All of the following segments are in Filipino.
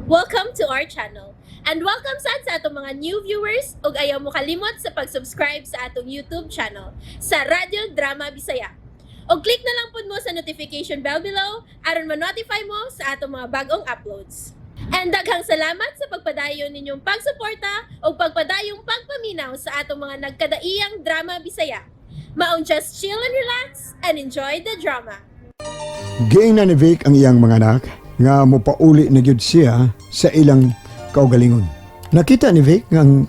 Welcome to our channel. And welcome sa atong mga new viewers ug ayaw mo kalimot sa pag-subscribe sa atong YouTube channel sa Radio Drama Bisaya. O click na lang pud mo sa notification bell below aron ma-notify mo sa atong mga bagong uploads. And daghang salamat sa pagpadayon ninyong pagsuporta o pagpadayong pagpaminaw sa atong mga nagkadaiyang Drama Bisaya. Maong just chill and relax and enjoy the drama. Giing na ni Vic ang iyang mga anak nga mopauli na gyud siya sa ilang kaugalingon. Nakita ni Vic nga ang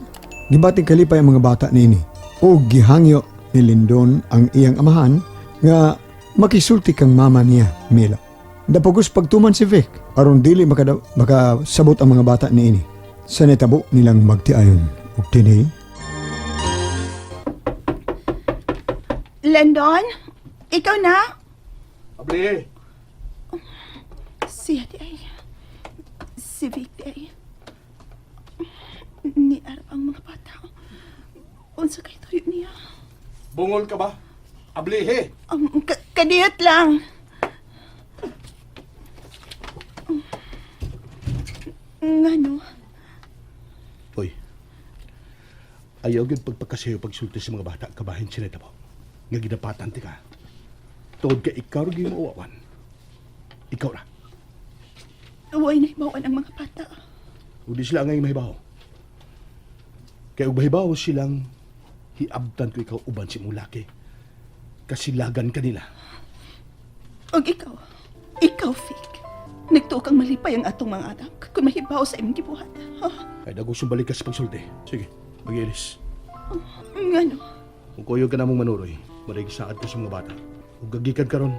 gibating kalipay ang mga bata niini o gihangyo ni Lindon ang iyang amahan nga makisulti kang mama niya, Mila. Napagos pagtuman si Vic aron dili makasabot ang mga bata niini sa netabo nilang magtiayon ug tini. Landon, ikaw na? Abli, Si Ate ay. Si Vic ay. Ni araw ang mga bata. Unsa kay tuyo niya? bungol ka ba? Abli, he! Kadiyot lang. Ngano? Uy, ayaw yun pagpagkasayo pagsulti sa mga bata kabahin sinita mo. Nga ginapatan ti ka. Tuod ka ikaw rin yung mauwawan. Ikaw na. Huwag na hibawan ang mga bata. Hindi sila ngay mahibaw. Kaya mahibaw silang hiabtan ko ikaw uban si mulaki. Kasilagan kanila. O ikaw, Vic. Nagtuo kang malipay ang atong mga anak kung mahibaw sa imong gibuhat. Ay dagos yung balik ka sa pagsulti. Sige, mag-ilis. Ngano? Kung kuyog ka namong manuroy, marigisaad ko sa mga bata. Kung gagikan ka ron,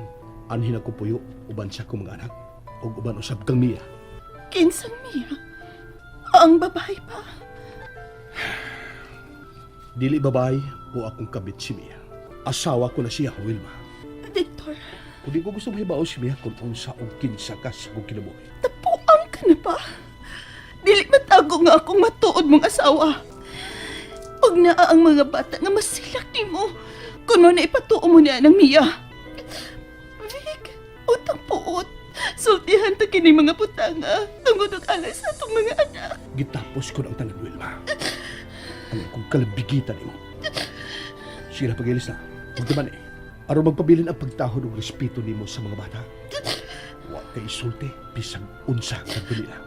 anhin ako puyo, uban siya kong mga anak. O uban usab kang Mia. Kinsang Mia? Ang babae pa? Dili babae o akong kabit si Mia. Asawa ko na siya, Wilma. Victor, Kung di ko gusto mahibaw si Mia kung unsa o kinsa ka sa kong kinabuhi. tapuan ka na ba? Dili matago nga akong matuod mong asawa. Pag naa ang mga bata nga masilak ni mo, kuno na ipatuo mo niya ng Mia. Vic, utang puot. Sultihan ta kini mga putanga tungod og alay sa atong mga anak. Gitapos ko ng tanan, Wilma. Ano kong kalabigitan mo. Sira pag-ilis na. Huwag naman eh. Aron magpabilin ang pagtahod o respeto nimo sa mga bata. Huwag kay isulti, bisag unsa kang nila.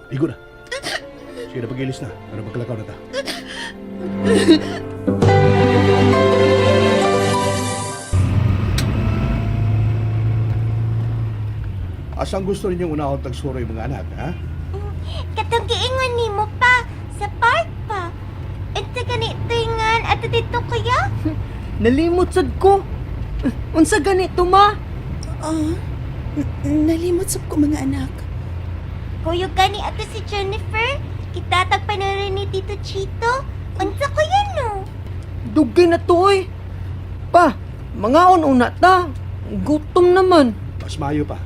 Igo na. Sira pag-ilis na. Ano magkalakaw na ta? Asang gusto ninyong unahon tagsuro yung mga anak, ha? Katong giingon nimo pa sa park pa. Ito ganito ingan at dito kaya? Nalimot sad ko. Unsa ganito ma? Nalimot sab ko mga anak. Kuyo gani ato si Jennifer. Itatag pa na rin ni Tito Chito. Unsa ko yan no? Dugay na to eh. Pa, mga una ta. Gutom naman. Mas mayo pa.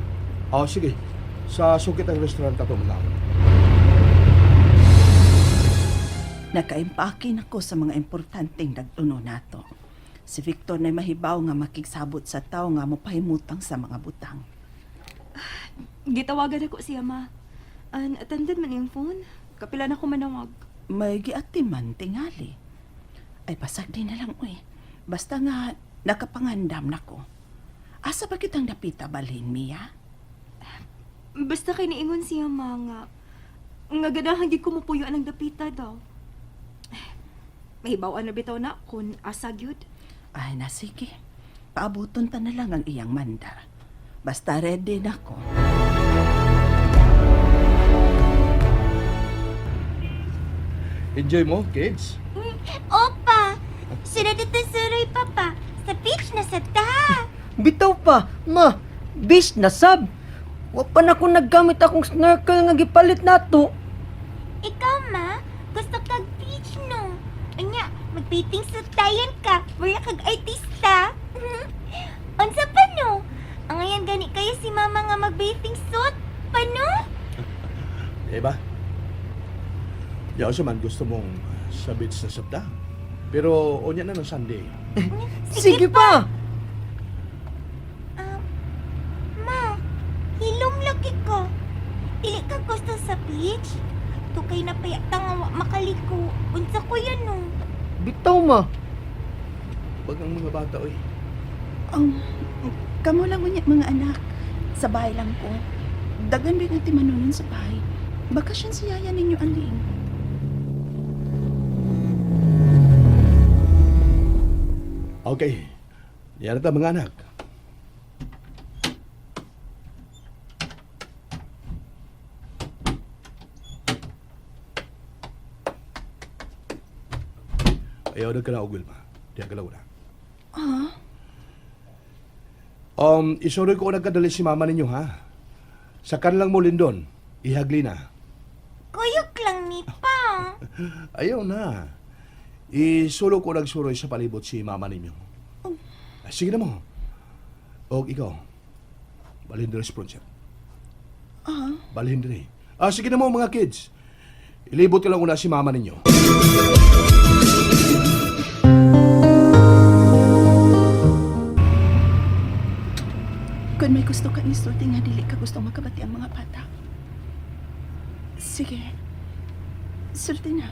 O, sige. Sa sukit ang restaurant ka ito mga. Nakaimpake na ko sa mga importanteng nagtuno nato. Si Victor na mahibaw nga makigsabot sa tao nga mopahimutang sa mga butang. Gitawagan ako siya, ma. Attended man yung phone. Kapila na ko manawag. May giatiman tingali. Ay pasag din na lang uy. Basta nga nakapangandam na ko. Asa ba kitang napita balhin, Mia? Basta kay niingon siya, ma, nga ganahan gid ko mupuyuan ang dapita daw. Mahibawaan na bitaw na kung asa gyud. Ay na sige. Paabuton ta na lang ang iyang manda. Basta ready na ko. Enjoy mo, kids? Opa! Sunod ito suroy papa. Sa beach na sa ta. Bitaw pa, ma. Bis na sab. Wa pa na ko naggamit akong snorkel nga gipalit nato. Ikaw ma, gusto kag beach no? Anya, mag-bathing suit tayon ka. Wala kag artista. Unsa pa no? Ang ngayon gani kayo si mama nga mag-bathing suit? Pano? Diba? Yaw siya man gusto mong sa beach na sabda. Pero o niya na ng Sunday. Sige pa. Ma, hilom lagi ko. Dili ka gusto sa beach? Tukay na payat nga wa makaliko. Unsa ko yan no? Bitaw ma. Wag ang mga bata, oy. Kamo lang unya mga anak. Sa bahay lang ko. Dagan ba nga timanunan sa bahay? Bakasyon si yaya ninyo aling. Okay. Yan na ta, mga anak. Ayaw na ka na, Wilma. Di ang galaw na. Isunod ko nagkadali si mama ninyo, ha? Sa kanilang mo, Lindon. Ihagli na. Kuyog lang ni pa. Ayaw na. Isulo ko nagsuroy sa palibot si mama ninyo. Sige na mo. O ikaw, balhin din si Sponsor. Balhin din. Sige na mo mga kids. Ilibot ko lang una si mama ninyo. Kung may gusto ka isulti nga dili ka gusto makabati ang mga bata. Sige. Sulti na.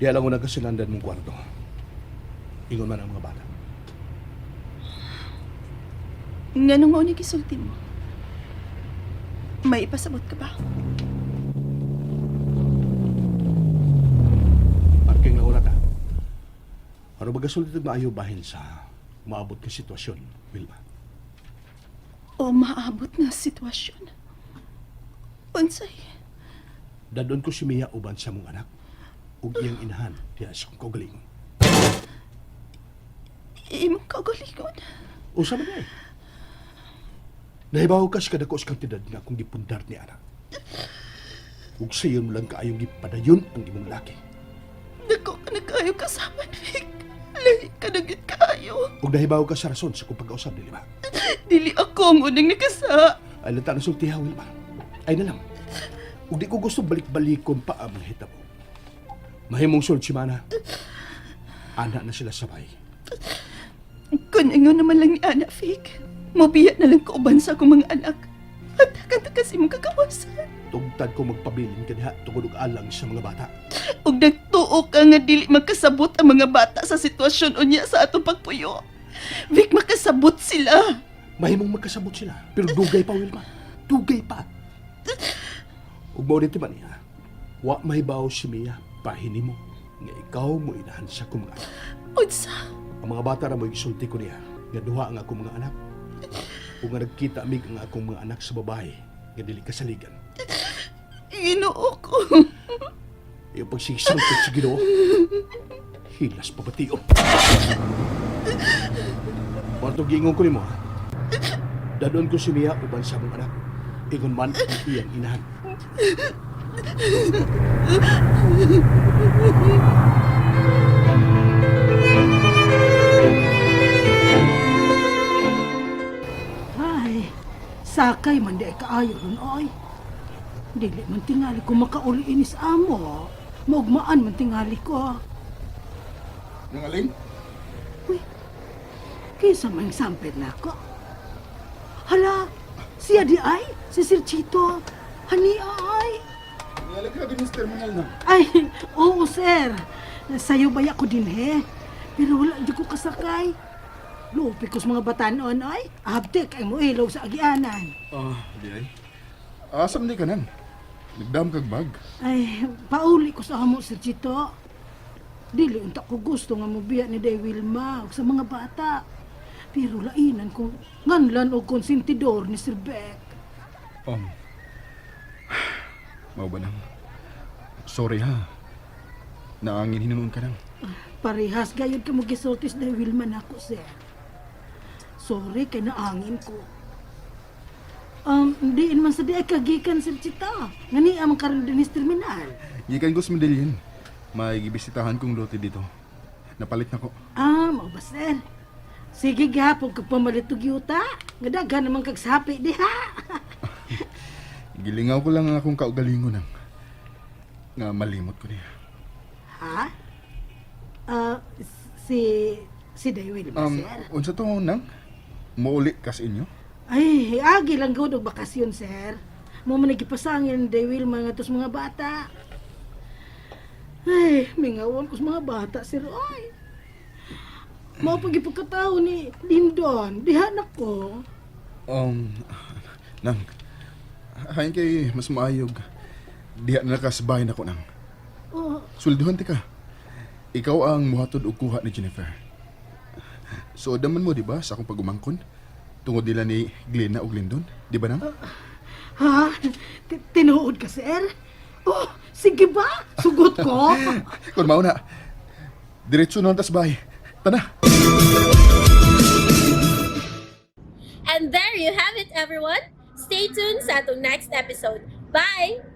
Di alam ko na kasinandan mong kwarto. Ingon man ang mga bata. Nga nung mauni kisulti mo. May ipasabot ka ba? Parking na oras, ha? Ano magasulti ito maayo bahin sa maabot ka sitwasyon, Wilma? O maabot na sitwasyon? Unsay? Dadon ko si Mia uban sa mong anak. Ug iyang inahan diya sa kong kaugalingon. Imong kaugalingon? Usa man na eh. Nahibaw ka sa kadako sa kantidad nga akong gipundar ni anak. Ug sayon mo lang kaayong gipadayon ang imong laki. Dako ka na kayo kasama, Nick. Lahi ka na gid kayo. Ug nahibaw ka sa rason sa kong pagkausap, dili ba? Dili ako ang unang nakasa. Ay lata na sultiha, Wilma. Ay na lang. Ug di ko gusto balik-balikon pa ang mga hitabo. Mahimong sul si Mana. Anak na sila sabay. Kung ingon naman lang ni Ana, Fik, mabiyat na lang kauban sa akong mga anak. At ka kasi mong kagawasan. Tugtad ko magpabilin ka diha tungod og alang sa mga bata. Ug nagtuo ka nga dili makasabot ang mga bata sa sitwasyon unya sa atong pagpuyo. Vic, makasabot sila. Mahimong magkasabot sila. Pero dugay pa, Wilma. Dugay pa. Ug mao dito man niya. Wa mahibaw si Mia pahini mo nga ikaw mo inahan sa akong mga anak. Unsa? Ang mga bata na mo isulti ko niya nga duha ang akong mga anak. Ug nga nagkita mig ang akong mga anak sa babae nga dili kasaligan. Ginoo ko. Iyong pagsisangkot sa Ginoo. Hilas pabatiyo. Marto gingon ko nimo, ha? Dadon ko si Mia uban sa among anak. Ingon man ang iyang inahan. Ay, sakay man di kaayo ron, oy. Dili man tingali ko makauli inis amo. Maugmaan man tingali ko. Nang aling? Kisa man sampit na ako. Hala, siya di ay, si Sir Chito. Hani ay. Nialag ka din sa terminal na. Ay, oo sir. Sayo ba ako din he? Pero wala di ko kasakay. Lupi ko sa mga batanon ay. Abte kay mo ilaw sa agianan. Di ay. Asam di ka nan. Nagdam kag bag. Ay, pauli ko sa amo Sir Chito. Dili unta ko gusto nga mobiya ni Day Wilma ug sa mga bata. Pero lainan ko nganlan og konsentidor ni Sir Beck. Mau ba nang? Sorry ha. Naangin hinunon ka nang. Parehas gayud ka mo gisultis Day Wilma nako sir. Sorry kay naangin ko. Diin man sa di ay kagikan Sir Chita. Ngani ang karon din sa terminal. Gikan ko sa Medellin. May gibisitahan kong lote dito. Napalit na ko. Mao ba sir? Sige gapon kag pamalit og yuta. Nga daghan naman kag sapi diha. Gilingaw ko lang ang akong kaugalingon nang. Nga malimot ko niya. Ha? Si Day Wilma sir. Unsa to nang? Muuli ka sa inyo? Ay, agi lang gawin og bakasyon, sir. Mo man nagipasangin ni Day Wilma nga tos mga bata. Ay, mingawon ko sa mga bata, sir. Ay, mao pagipagkatao ni Lindon. Diha na ko. Nang, hayin kay mas maayog. Diha na nakasbahin ako nang. Oh, Sulduhan ti ka. Ikaw ang muhatod og kuha ni Jennifer. So, daman mo, di ba, sa akong pagumangkon? Tungod nila ni Glenna og Lindon, di ba nang? ha? Tinuod ka, sir? Oh, sige ba? Sugot ko? Kung mao na, diretso na tas bahay. Tana! And there you have it, everyone. Stay tuned sa atong next episode. Bye!